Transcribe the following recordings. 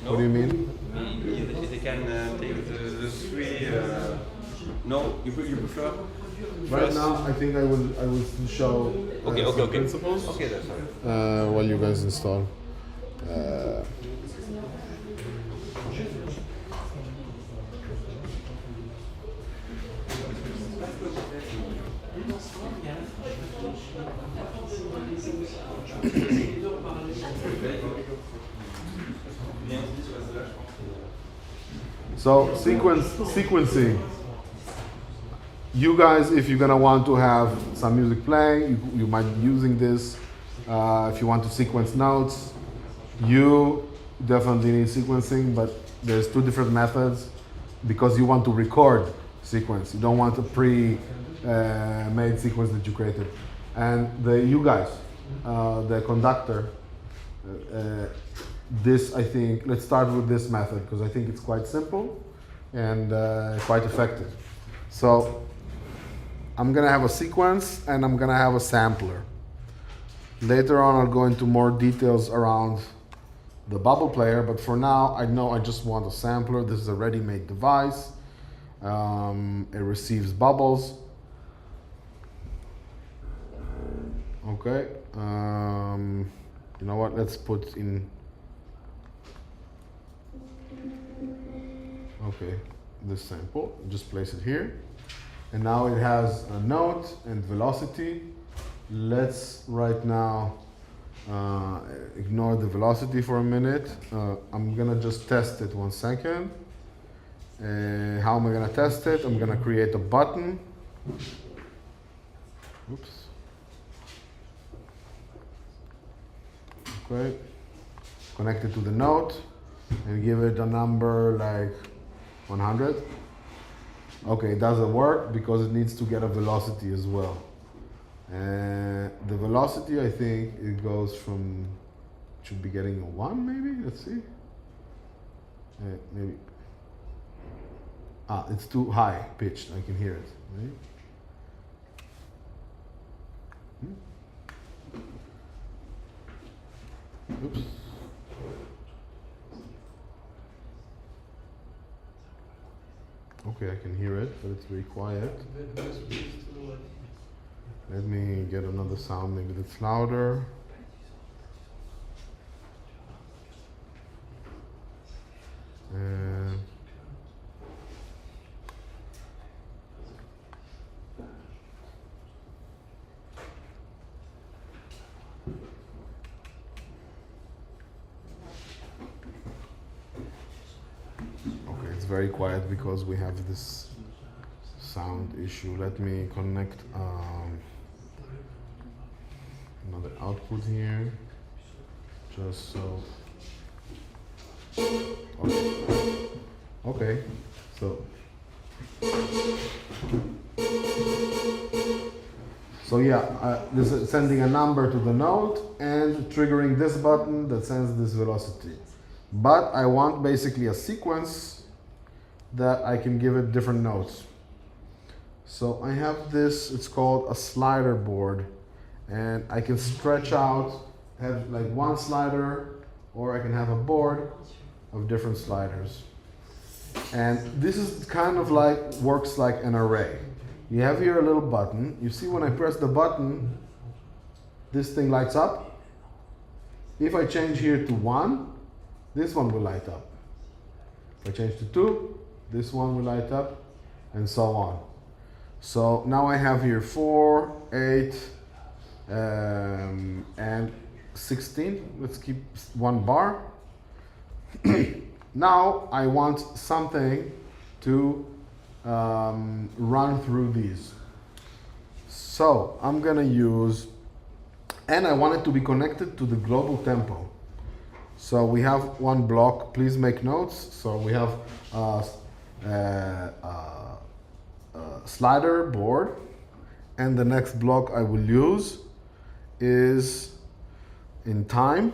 What do you mean? They can take the three. No, you prefer. Right now, I think I will show some principles Okay, that's fine. while you guys install. Uh, so sequencing. You guys, if you're gonna want to have some music playing, you might be using this. If you want to sequence notes, you definitely need sequencing, but there's two different methods because you want to record sequence. You don't want a pre-made sequence that you created. And you guys, the conductor, this I think, let's start with this method because I think it's quite simple and quite effective. So I'm gonna have a sequence and I'm gonna have a sampler. Later on, I'll go into more details around the bubble player, but for now, I know I just want a sampler. This is a ready-made device. It receives bubbles. Okay. You know what? Let's put in. Okay, this sample. Just place it here. And now it has a note and velocity. Let's right now ignore the velocity for a minute. I'm gonna just test it 1 second. How am I gonna test it? I'm gonna create a button. Oops. Okay. Connect it to the note and give it a number like 100. Okay, it doesn't work because it needs to get a velocity as well. The velocity, I think it goes from, should be getting a 1 maybe, let's see. Maybe. It's too high pitched, I can hear it. Right? Oops. Okay, I can hear it, but it's very quiet. Let me get another sound, maybe that's louder. Okay, it's very quiet because we have this sound issue. Let me connect another output here, just so. Okay, so yeah, this is sending a number to the node and triggering this button that sends this velocity. But I want basically a sequence that I can give it different notes. So I have this, it's called a slider board, and I can stretch out, have like one slider, or I can have a board of different sliders. And this is kind of like, works like an array. You have here a little button. You see when I press the button, this thing lights up. If I change here to 1, this one will light up. If I change to 2, this one will light up, and so on. So now I have here 4, 8, and 16. Let's keep 1 bar. Now I want something to run through these. So I'm gonna use, and I want it to be connected to the global tempo. So we have 1 block, please make notes. So we have slider board, and the next block I will use is in time,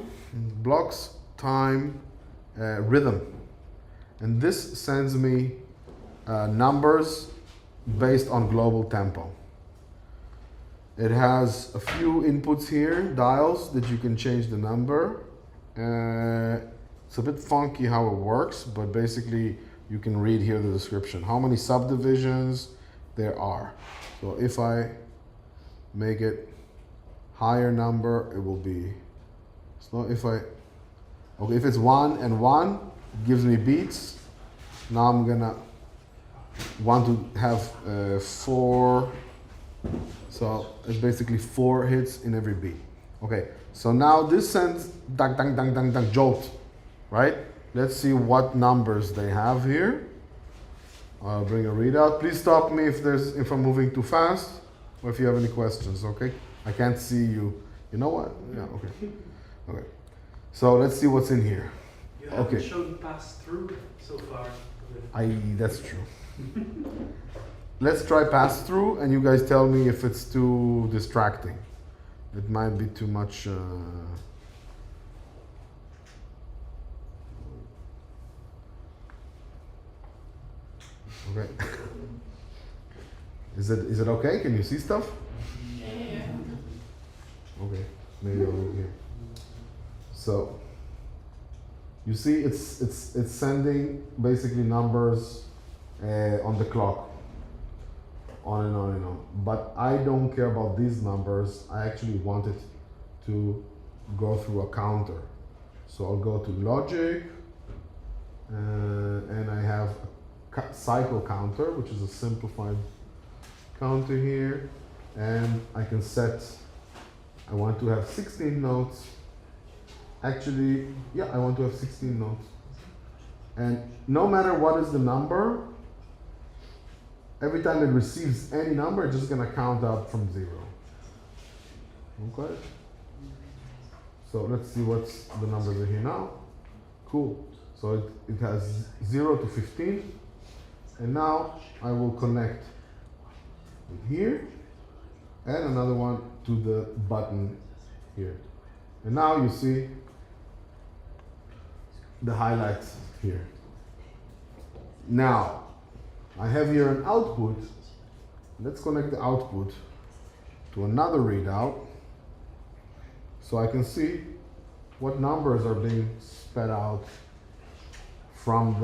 blocks, time, rhythm. And this sends me numbers based on global tempo. It has a few inputs here, dials that you can change the number. It's a bit funky how it works, but basically you can read here the description. How many subdivisions there are. So if I make it higher number, it will be, so if it's 1 and 1, it gives me beats. Now I'm gonna want to have 4, so it's basically 4 hits in every beat. Okay, so now this sends dang dang dang dang dang jolt, right? Let's see what numbers they have here. I'll bring a readout. Please stop me if I'm moving too fast or if you have any questions, okay? I can't see you. You know what? Yeah, okay. Okay. So let's see what's in here. You haven't Okay. shown pass through so far. That's true. Let's try pass through and you guys tell me if it's too distracting. It might be too much. Okay. Is it okay? Can you see stuff? Yeah. Okay. Maybe over here. So you see, it's sending basically numbers on the clock, on and on and on. But I don't care about these numbers. I actually want it to go through a counter. So I'll go to logic, and I have a cycle counter, which is a simplified counter here, and I can set. I want to have 16 notes. Actually, yeah, I want to have 16 notes. And no matter what is the number, every time it receives any number, it's just gonna count up from 0. Okay? So let's see what's the numbers are here now. Cool. So it has 0 to 15. And now I will connect with here and another one to the button here. And now you see the highlights here. Now, I have here an output. Let's connect the output to another readout so I can see what numbers are being sped out from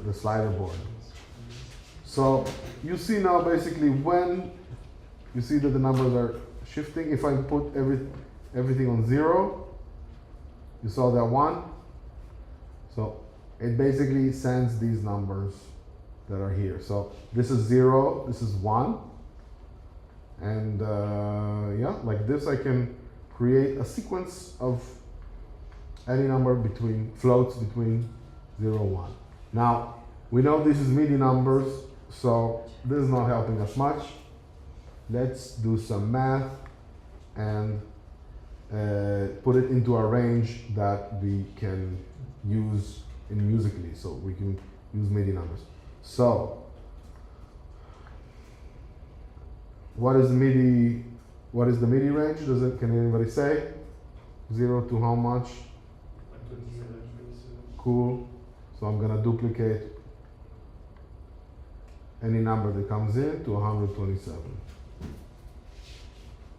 the slider board. So you see now basically when you see that the numbers are shifting, if I put everything on 0, you saw that 1. So it basically sends these numbers that are here. So this is 0, this is 1. And yeah, like this I can create a sequence of any number between floats between 0 and 1. Now, we know this is MIDI numbers, so this is not helping us much. Let's do some math and put it into a range that we can use in Musically, so we can use MIDI numbers. So, what is the MIDI range? Can anybody say? 0 to how much? 27. Cool. So I'm gonna duplicate any number that comes in to 127.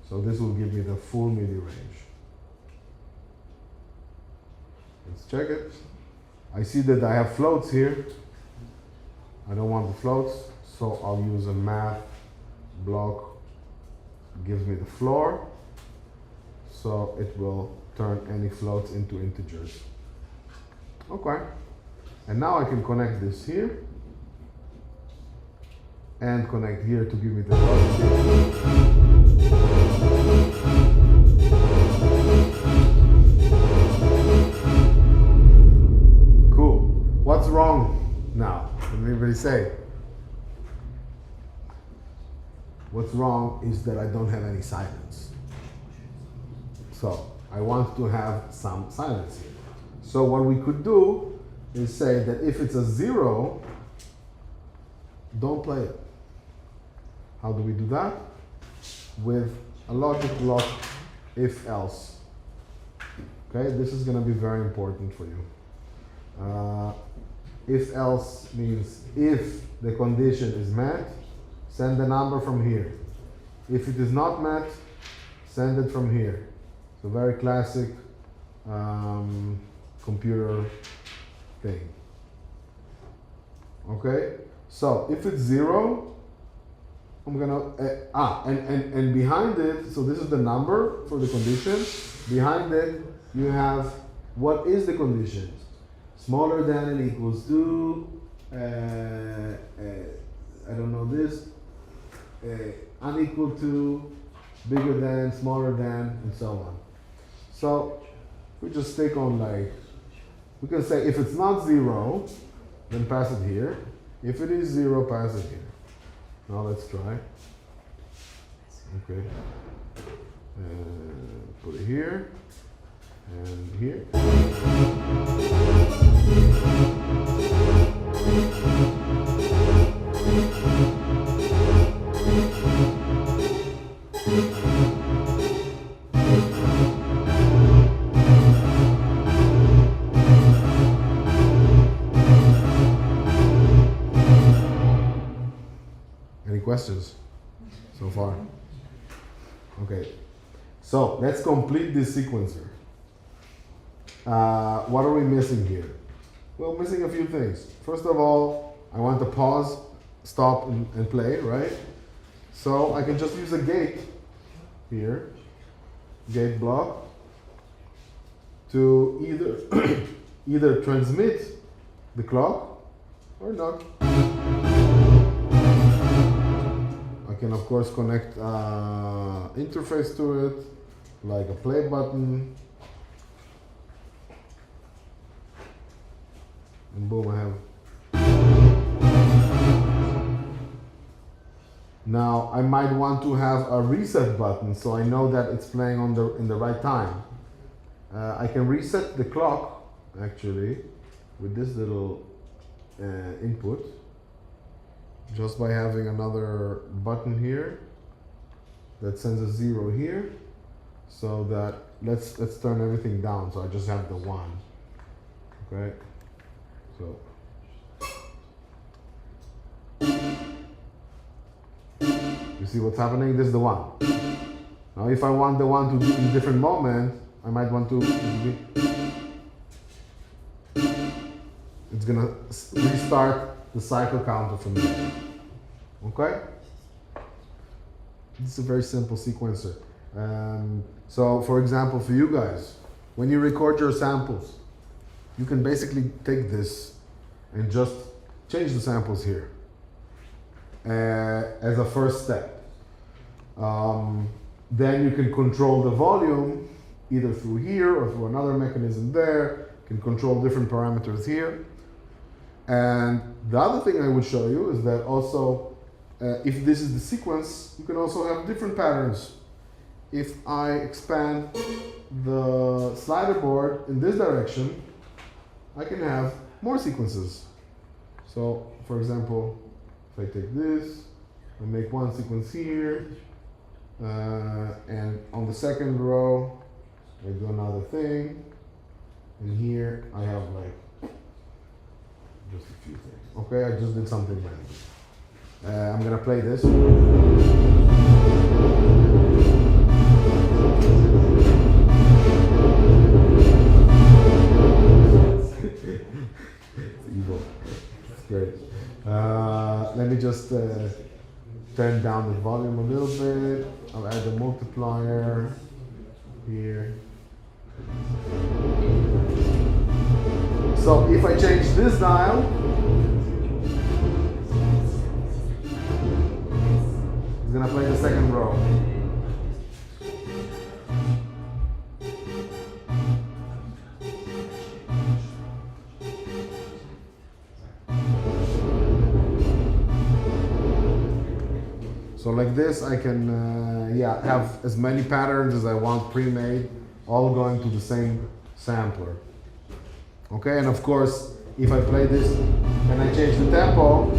So this will give me the full MIDI range. Let's check it. I see that I have floats here. I don't want the floats, so I'll use a math block. It gives me the floor, so it will turn any floats into integers. Okay. And now I can connect this here and connect here to give me the Cool. What's wrong now? Can anybody say? What's wrong is that I don't have any silence. So I want to have some silence here. So what we could do is say that if it's a 0, don't play it. How do we do that? With a logic block if else. Okay, this is going to be very important for you. If else means if the condition is met, send the number from here. If it is not met, send it from here. So very classic computer thing. Okay, so if it's 0, I'm gonna and behind it, so this is the number for the condition. Behind it, you have what is the condition? Smaller than and equals to I don't know this, unequal to, bigger than, smaller than, and so on. So we just take on like, we can say if it's not 0, then pass it here. If it is 0, pass it here. Now let's try. Okay. Put it here and here. Any questions so far? Okay, so let's complete this sequencer. What are we missing here? Well, missing a few things. First of all, I want to pause, stop, and play, right? So I can just use a gate here, gate block, to either either transmit the clock or not. I can of course connect interface to it, like a play button, and boom, I have. Now I might want to have a reset button, so I know that it's playing on in the right time. I can reset the clock actually with this little input, just by having another button here that sends a 0 here, so that let's turn everything down, so I just have the 1. Okay, so you see what's happening? This is the 1. Now if I want the 1 to be in a different moment, I might want to it's gonna restart the cycle counter from there. Okay? This is a very simple sequencer. So for example, for you guys, when you record your samples, you can basically take this and just change the samples here as a first step. Then you can control the volume either through here or through another mechanism there. You can control different parameters here. And the other thing I would show you is that also, if this is the sequence, you can also have different patterns. If I expand the slider board in this direction, I can have more sequences. So, for example, if I take this, I make one sequence here, and on the second row, I do another thing, and here I have like just a few things. Okay, I just did something random. I'm gonna play this. It's evil. It's great. Let me just turn down the volume a little bit. I'll add a multiplier here. So if I change this dial, it's gonna play the second row. So like this, I can have as many patterns as I want pre-made, all going to the same sampler. Okay, and of course, if I play this and I change the tempo,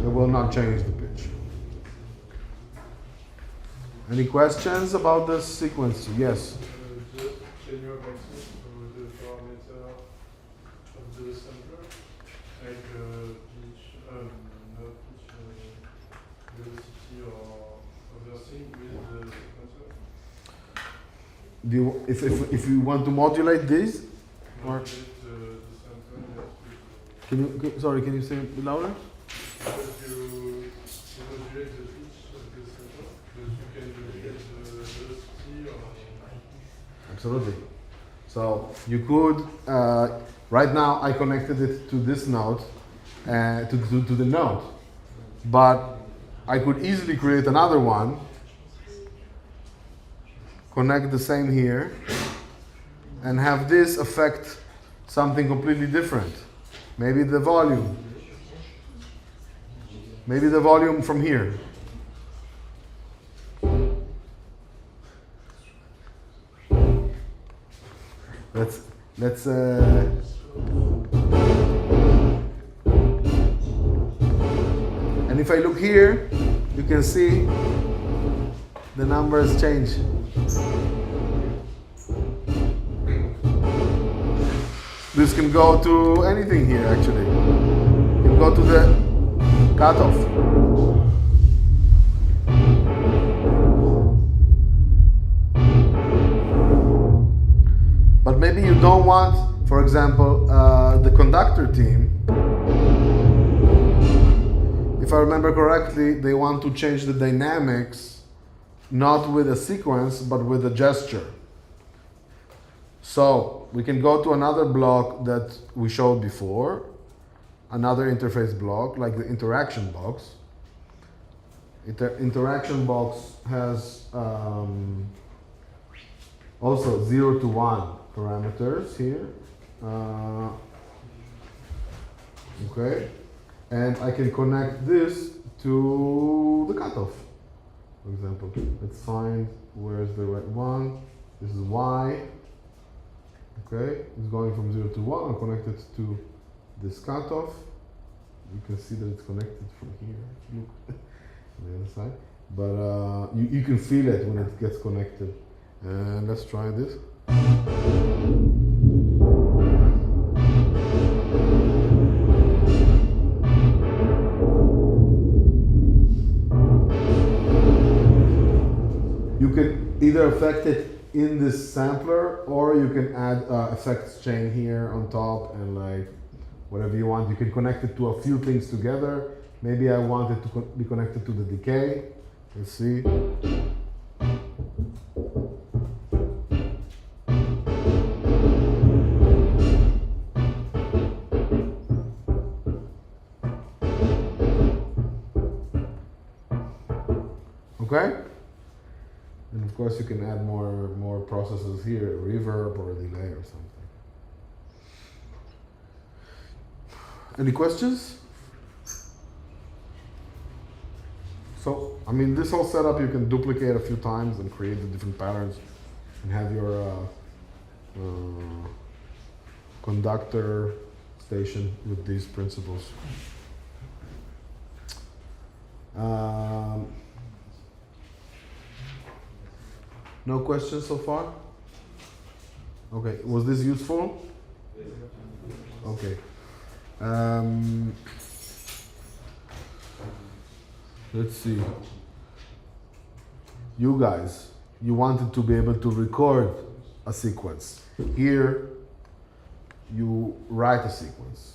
it will not change the pitch. Any questions about this sequence? Yes? Can you access the parameter of the sampler? I Do you, if you want to modulate this, or can you sorry? Can you say it louder? Absolutely. So you could right now I connected it to this node, to the node, but I could easily create another one, connect the same here, and have this affect something completely different. Maybe the volume. Maybe the volume from here. Let's and if I look here, you can see the numbers change. This can go to anything here actually. It can go to the cutoff. But maybe you don't want, for example, the conductor team. If I remember correctly, they want to change the dynamics, not with a sequence, but with a gesture. So we can go to another block that we showed before, another interface block, like the interaction box. Interaction box has also 0 to 1 parameters here. Okay. And I can connect this to the cutoff, for example. Let's find where's the right one. This is Y. Okay, it's going from 0 to 1. I'll connect it to this cutoff. You can see that it's connected from here. Look on the other side. But you can feel it when it gets connected. And let's try this. You can either affect it in this sampler, or you can add effects chain here on top and like whatever you want. You can connect it to a few things together. Maybe I want it to be connected to the decay. Let's see. Okay? And of course you can add more processes here, a reverb or a delay or something. Any questions? So, I mean, this whole setup you can duplicate a few times and create the different patterns and have your conductor station with these principles. No questions so far? Okay, was this useful? Okay. Let's see. You guys, you wanted to be able to record a sequence. Here, you write a sequence.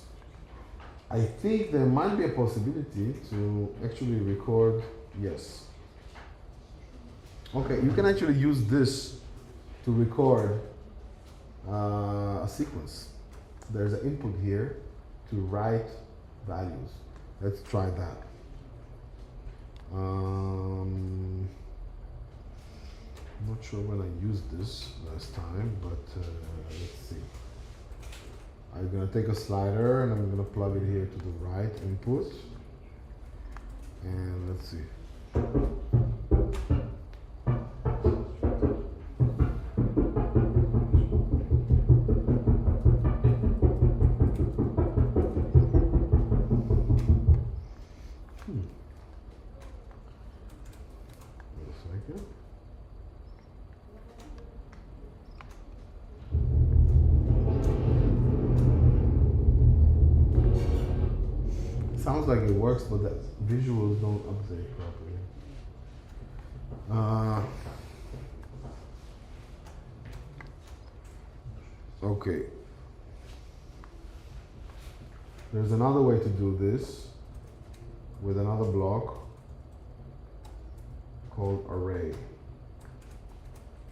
I think there might be a possibility to actually record, yes. Okay, you can actually use this to record a sequence. There's an input here to write values. Let's try that. I'm not sure when I used this last time, but let's see. I'm gonna take a slider and I'm gonna plug it here to the right input. And let's see. Sounds like it works, but the visuals don't update properly. Okay. There's another way to do this with another block called array.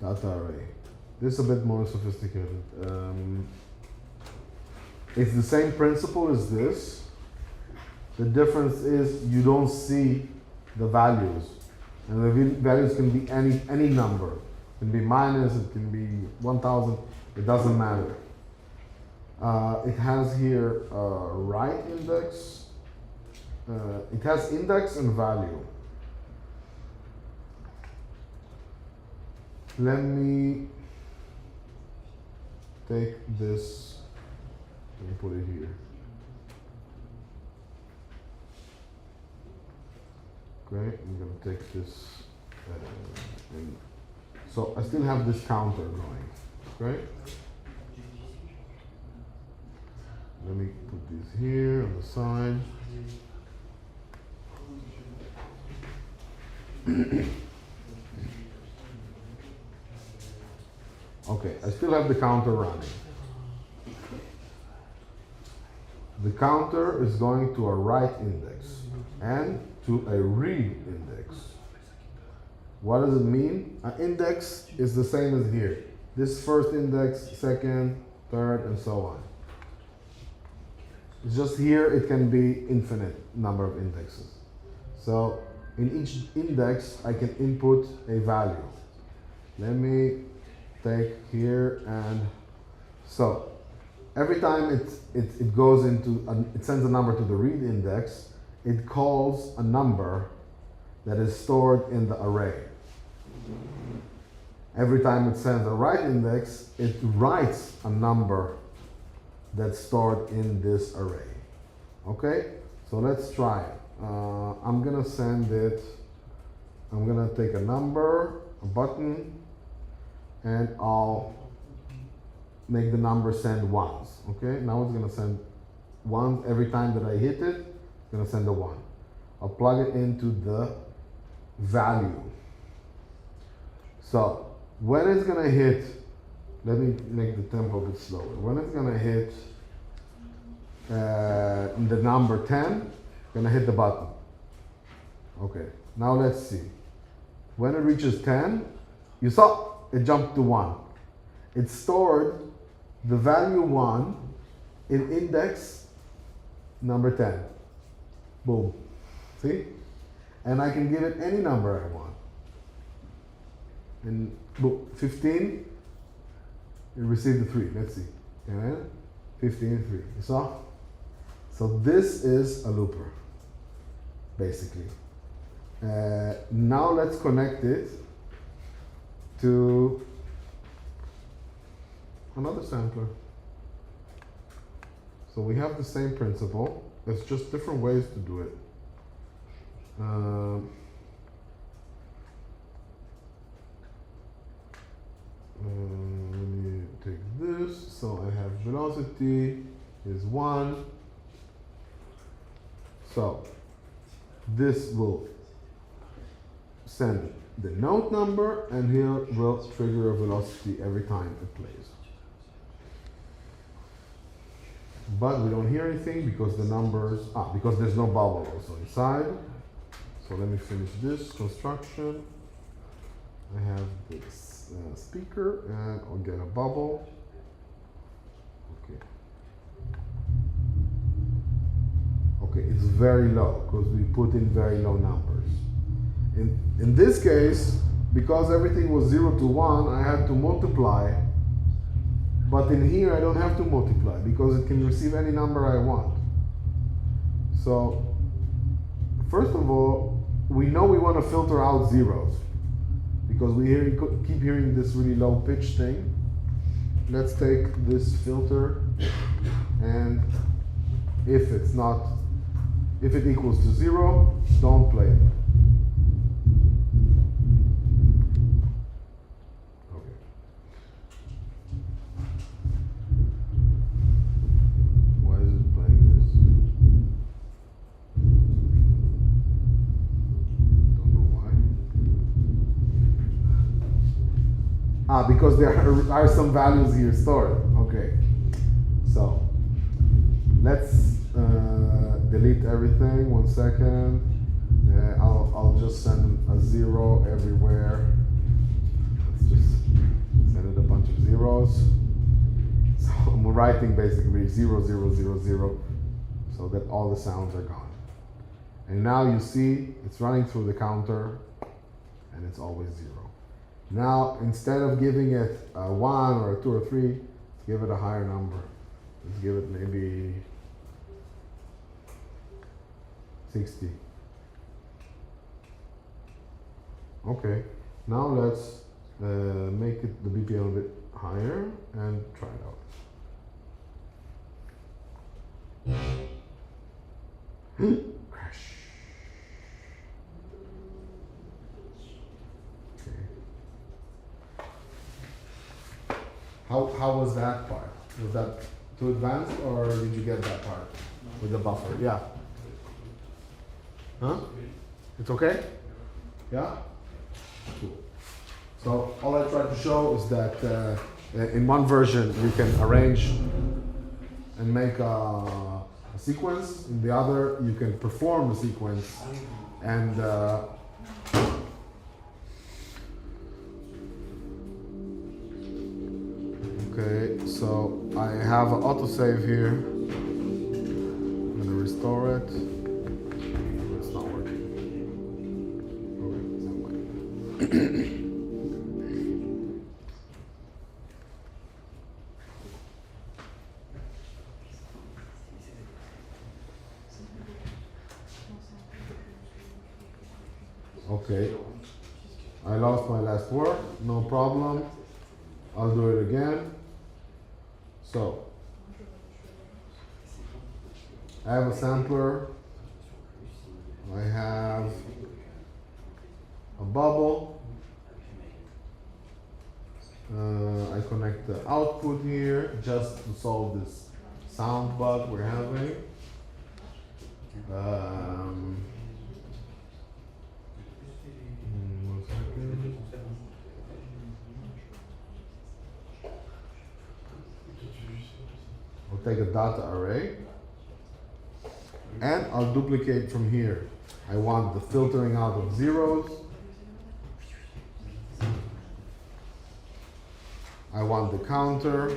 Data array. This is a bit more sophisticated. It's the same principle as this. The difference is you don't see the values. And the values can be any number. It can be minus, it can be 1000, it doesn't matter. It has here right index. It has index and value. Let me take this and put it here. Okay, I'm gonna take this and so I still have this counter going. Okay. Let me put this here on the side. Okay, I still have the counter running. The counter is going to a write index and to a read index. What does it mean? An index is the same as here. This first index, second, third, and so on. It's just here it can be infinite number of indexes. So in each index I can input a value. Let me take here and so every time it goes into it sends a number to the read index, it calls a number that is stored in the array. Every time it sends a write index, it writes a number that's stored in this array. Okay, so let's try it. I'm gonna send it, I'm gonna take a number, a button, and I'll make the number send ones. Okay, now it's gonna send ones every time that I hit it, it's gonna send a one. I'll plug it into the value. So when it's gonna hit, let me make the tempo a bit slower. When it's gonna hit the number 10, gonna hit the button. Okay, now let's see. When it reaches 10, you saw it jumped to 1. It stored the value 1 in index number 10. Boom. See? And I can give it any number I want. And boom, 15, it received the 3. Let's see. Okay, 15, 3. You saw? So this is a looper, basically. Now let's connect it to another sampler. So we have the same principle. It's just different ways to do it. Let me take this. So I have velocity is 1. So this will send the note number, and here will trigger a velocity every time it plays. But we don't hear anything because the numbers, because there's no bubble also inside. So let me finish this construction. I have this speaker and I'll get a bubble. Okay. Okay, it's very low because we put in very low numbers. In this case, because everything was 0 to 1, I had to multiply. But in here, I don't have to multiply because it can receive any number I want. So, first of all, we know we want to filter out zeros because we keep hearing this really low pitch thing. Let's take this filter, and if it equals to 0, don't play it. Okay. Why is it playing this? Don't know why. Because there are some values here stored. Okay. Okay, so let's delete everything. 1 second. I'll just send a 0 everywhere. Let's just send it a bunch of zeros. So I'm writing basically 0, 0, 0, 0, so that all the sounds are gone. And now you see it's running through the counter, and it's always 0. Now, instead of giving it a 1 or a 2 or 3, let's give it a higher number. Let's give it maybe 60. Okay, now let's make it the BPM a bit higher and try it out. Crash. Okay. How was that part? Was that too advanced, or did you get that part with the buffer? Yeah. Huh? It's okay? Yeah? Cool. So all I tried to show is that in one version you can arrange and make a sequence. In the other you can perform the sequence and okay, so I have an autosave here. I'm gonna restore it. It's not working. Okay, it's not working. Okay, I lost my last word, no problem. I'll do it again. So, I have a sampler, I have a bubble, I connect the output here just to solve this sound bug we're having. One second. I'll take a data array and I'll duplicate from here. I want the filtering out of zeros. I want the counter.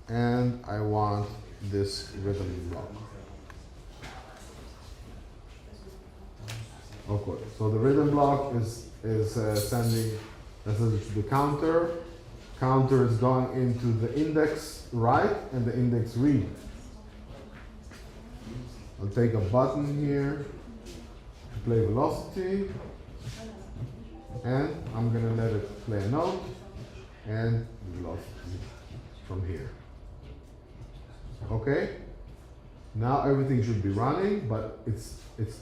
And I want this rhythm block. Okay, so the rhythm block is sending message to the counter. Counter is going into the index write and the index read. I'll take a button here to play velocity, and I'm gonna let it play a note and velocity from here. Okay. Now everything should be running, but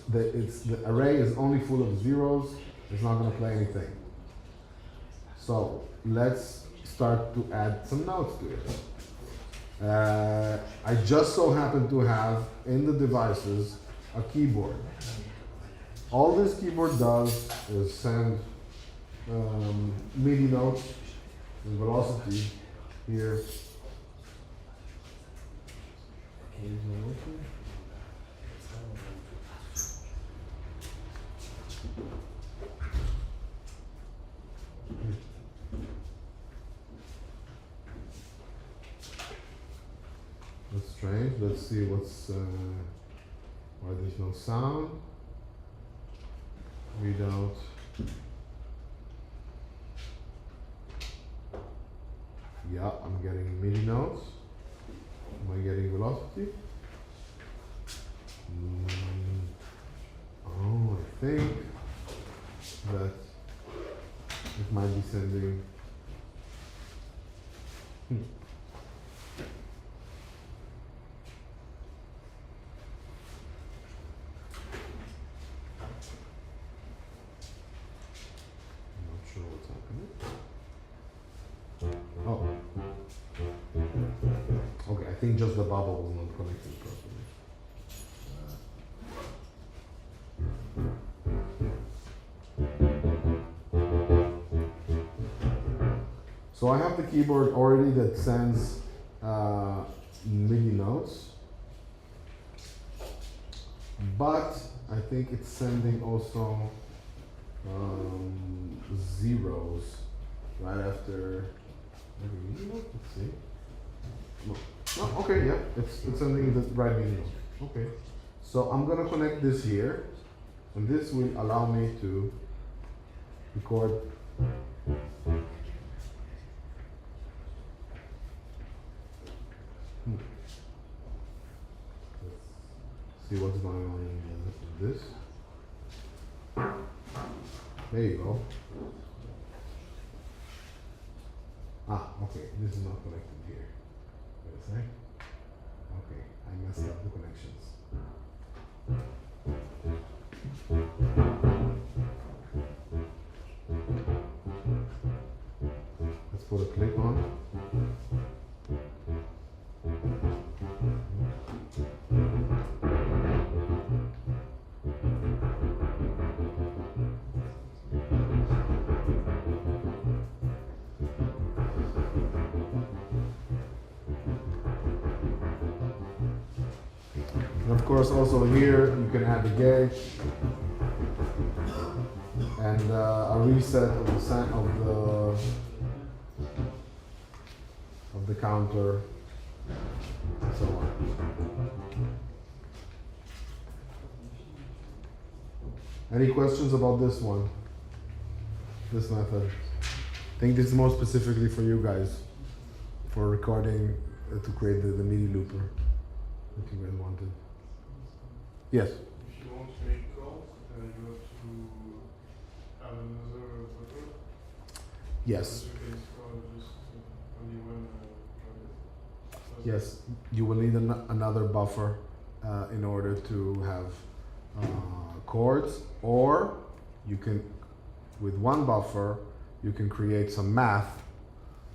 the array is only full of zeros. It's not gonna play anything. So let's start to add some notes to it. I just so happen to have in the devices a keyboard. All this keyboard does is send MIDI notes and velocity here. That's strange. Let's see what's why there's no sound. Read out. Yeah, I'm getting MIDI notes. Am I getting velocity? Oh, I think that it might be sending. Sure what's happening. Oh. Okay, I think just the bubble was not connected properly. So I have the keyboard already that sends MIDI notes, but I think it's sending also zeros right after. Maybe, let's see. No. Oh, okay, yeah, it's sending the right MIDI note. Okay, so I'm gonna connect this here, and this will allow me to record. Let's see what's going on in this. There you go. Ah, okay, this is not connected here. Wait a sec. Okay, I messed up the connections. Let's put a clip on. And of course, also here you can add the gauge and a reset of the of the counter, and so on. Any questions about this one? This method? I think this is more specifically for you guys, for recording to create the MIDI looper that you guys wanted. Yes. If you want to make calls, you have to have another buffer. Yes. You can store just only one project. Yes. You will need another buffer in order to have chords, or you can, with one buffer, you can create some math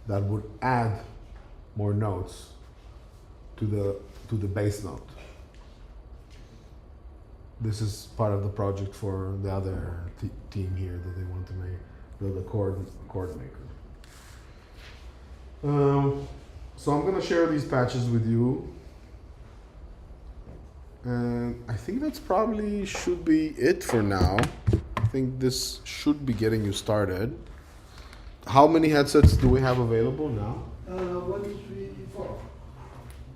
that would add more notes to the bass note. This is part of the project for the other team here that they want to make the chord maker. So I'm gonna share these patches with you, and I think that's probably should be it for now. I think this should be getting you started. How many headsets do we have available now? 1, 2, 3, 4.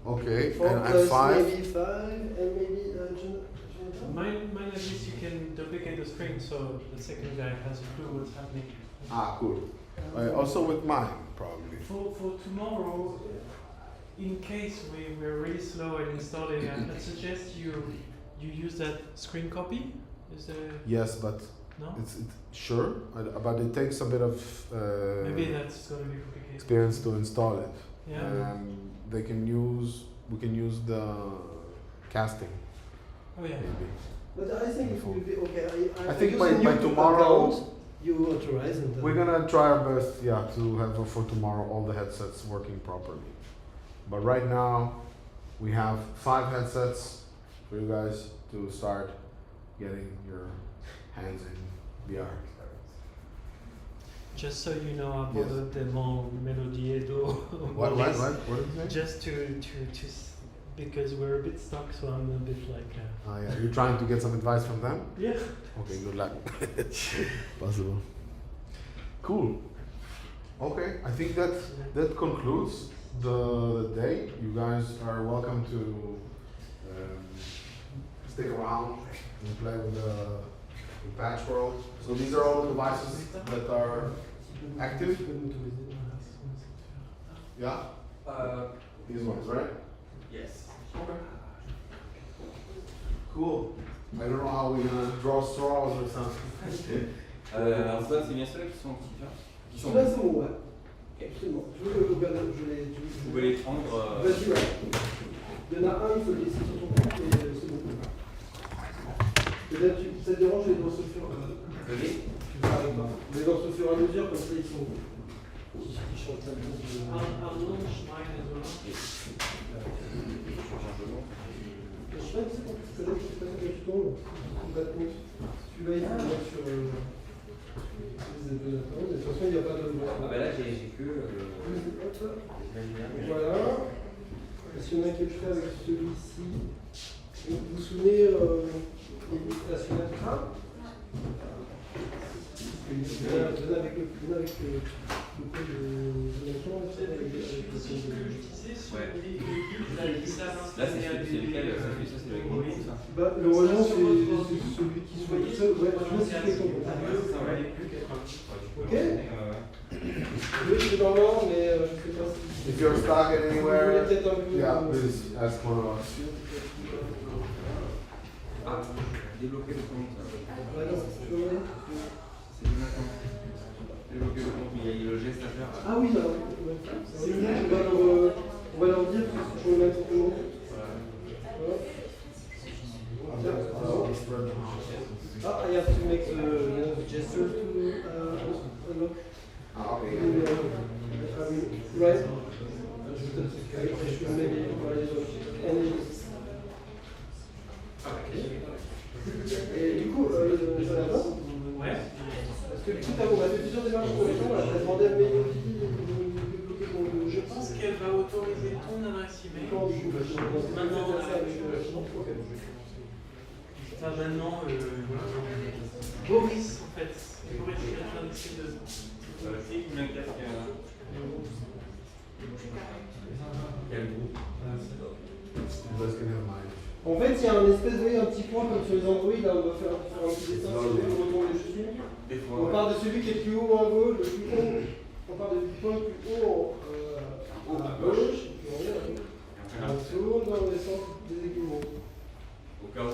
Okay, 4 and plus 5. maybe 5 and maybe Jonathan? Mine at least you can duplicate the screen so the second guy has a clue what's happening. Ah, cool. Also with mine, probably. For tomorrow, in case we're really slow at installing, I'd suggest you use that screen copy. Is there Yes, but no? it's sure, but it takes a bit of Maybe that's gonna be complicated. experience to install it. Yeah. We can use the casting Oh yeah. maybe. But I think it will be okay. I think use by a new tomorrow- account, you authorize it. We're gonna try our best, yeah, to have for tomorrow all the headsets working properly. But right now, we have 5 headsets for you guys to start getting your hands in VR. Just so you know, Yes. about mon Melody Edo. What did you say? Just because we're a bit stuck, so I'm a bit like. Yeah, you're trying to get some advice from them? Yeah. Okay, good luck. Possible. Cool. Okay, I think that concludes the day. You guys are welcome to stick around and play with the Patch World. So these are all the devices that are active. Yeah? These ones, right? Yes. Okay. Cool. I don't know how we're gonna draw straws or something. Antoine, c'est bien ceux-là qui sont qui sont. Là, c'est bon, ouais. Absolument. Vous pouvez les prendre. Vas-y, ouais. Il y en a un, il faut le laisser sur ton compte et c'est bon. Et là, ça te dérange les danses au fur et à mesure. Tu vas avec moi. Les danses au fur et à mesure, comme ça, ils sont. Ils chantent la musique. I'll launch mine as well. Je sais pas si c'est pour que tu tombes. Complètement. Celui-là, il faut le mettre sur. de toute façon, il n'y a pas de. Ah bah là j'ai que Hop. l'imaginaire. Voilà. Et si on a quelque chose avec celui-ci, vous vous souvenez l'illustration d'Astra? Donne avec le code de l'enfant, C'est ce que je disais sur Ouais. les salles Là c'est lequel? Ça c'est le gros ça. Bah, le relais, c'est celui qui soit tout seul. Ouais, je sais ce qu'il Ah, faut. ça ouais. Ok. Oui, c'est dans l'ordre, mais je sais pas si. If you're stuck Vous voulez anywhere, peut-être un peu. yeah, please ask one of us. Ah, débloquer le compte. Ouais, non, c'est toujours là. C'est Jonathan. Débloquer le compte, il y a le geste à faire. Ah oui, là, oui. On va leur dire que c'est pour le mettre en haut. Voilà. Ah, I have to make the gesture to unlock. Ah, okay. Right. Je peux maybe et du coup, Jonathan, Ouais. parce que du coup, on a fait plusieurs démarches pour les gens, on a demandé à Mélodie de débloquer ton Je pense qu'elle va autoriser ton adresse email. Quand du coup, Maintenant, ok. Enfin, maintenant, Boris, en fait. Boris qui est en train d'essayer de. C'est combien de casques quel groupe? Let's get him mine. En fait, il y a un espèce de un petit point comme sur les Android, là, on va faire un petit dessin sur le retourne dessus. Des fois. On part de celui qui est le plus haut à gauche, le plus haut. On part du point le plus haut à gauche, puis on revient à gauche. On tourne dans le sens des aiguillements. Au cas où